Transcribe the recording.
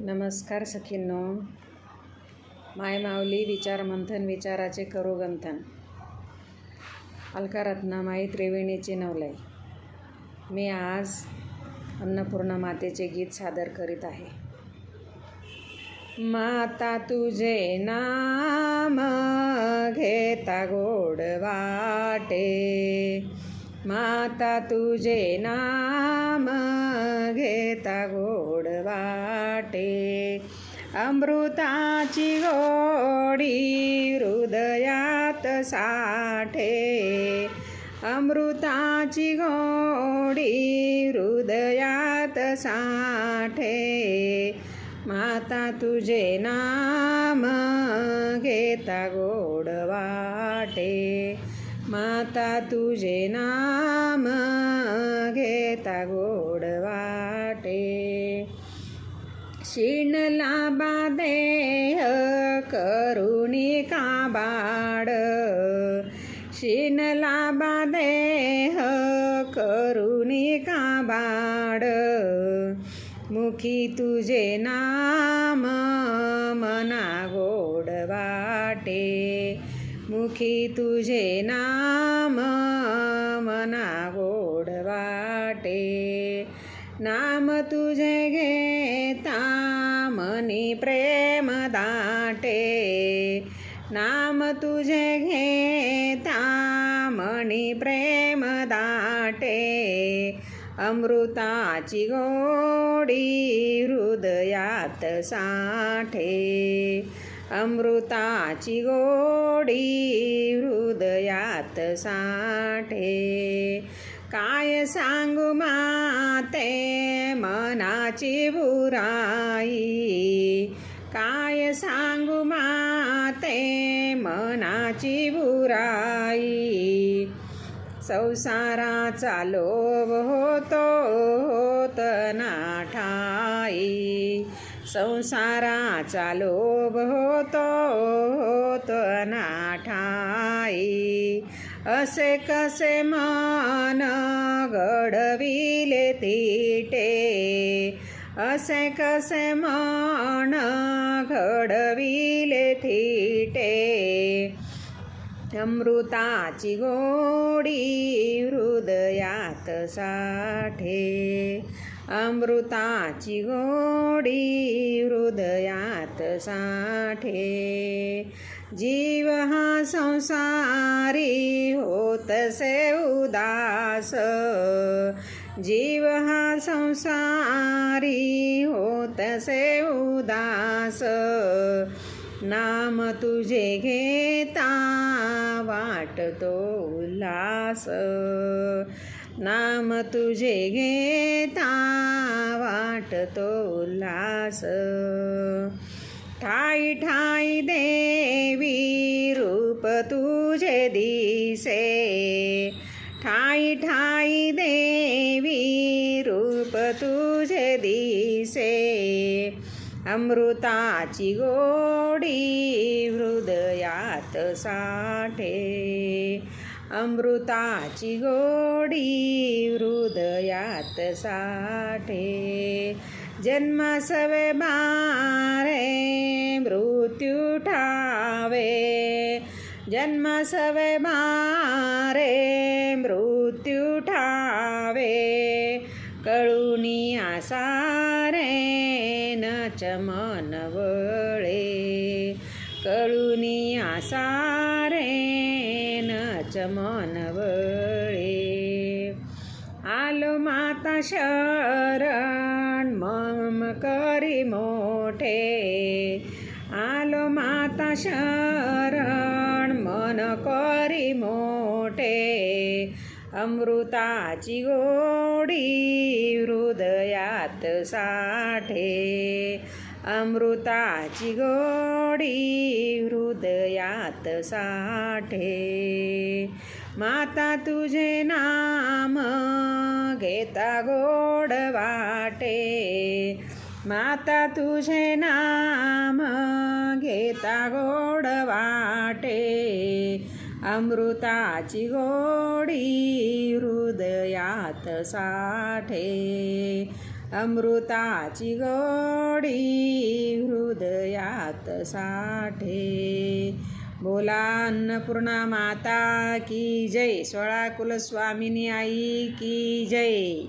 नमस्कार सखींनो. माय माऊली विचार मंथन विचाराचे करू गंथन. अलका रत्नामाई त्रिवेणीची नवलाई. मी आज अन्नपूर्णा मातेचे गीत सादर करीत आहे. माता तुझे नाम घेता गोड वाटे, माता तुझे नाम घेता गोड वाटे. अमृताची गोडी हृदयात साठे, अमृताची गोडी हृदयात साठे. माता तुझे नाम घेता गोड वाटे, माता तुझे नाम घेता गोड वाटे. शिणला बादेह करुणी काबाड, शिणला बादेह करुणी काबाड. मुखी तुझे नाम मना गोड वाटे, मुखी तुझे नाम मना गोड वाटे. नाम तुझे घेता मनी प्रेम दाटे, नाम तुझे घेता मनी प्रेम दाटे. अमृताची गोडी हृदयात साठे, अमृताची गोडी हृदयात साठे. काय सांगू माते मनाची बुराई, काय सांगू माते मनाची बुराई. संसाराचा लोभ होतो होत ना ठाई, संसाराचा लोभ होतो होत ना ठाई. असे कसे मन घडविले तिटे, असे कसे मन घडविले थिटे. अमृताची गोडी हृदयात साठे, अमृताची गोडी हृदयात साठे. जीव हा संसारी होतसे उदास, जीव हा संसारी होतसे उदास. नाम तुझे घेता वाटतो उल्हास, नाम तुझे घेता वाटतो उल्हास. ठाई ठाई देवी रूप तुझे दिसे, ठाई ठाई देवी रूप तुझे दिसे. अमृताची गोडी हृदयात साठे, अमृताची गोडी हृदयात साठे. जन्मासवे बारे मृत्यू ठावे, जन्मासवे बारे मृत्यू ठावे. कळुनी आसारे नच मन वळे, कळुनी आसारे नच मन वळे. आलो माता शरण मम करी मोठे, आलो माता शरण मन करी मोठे. अमृताची गोडी हृदयात साठे, अमृताची गोडी हृदयात साठे. माता तुझे नाम घेता गोड वाटे, माता तुझे नाम घेता गोड वाटे. अमृताची गोडी हृदयात साठे, अमृताची गोडी हृदयात साठे. बोला अन्नपूर्णा माता की जय. सोळा कुलस्वामिनी आई की जय.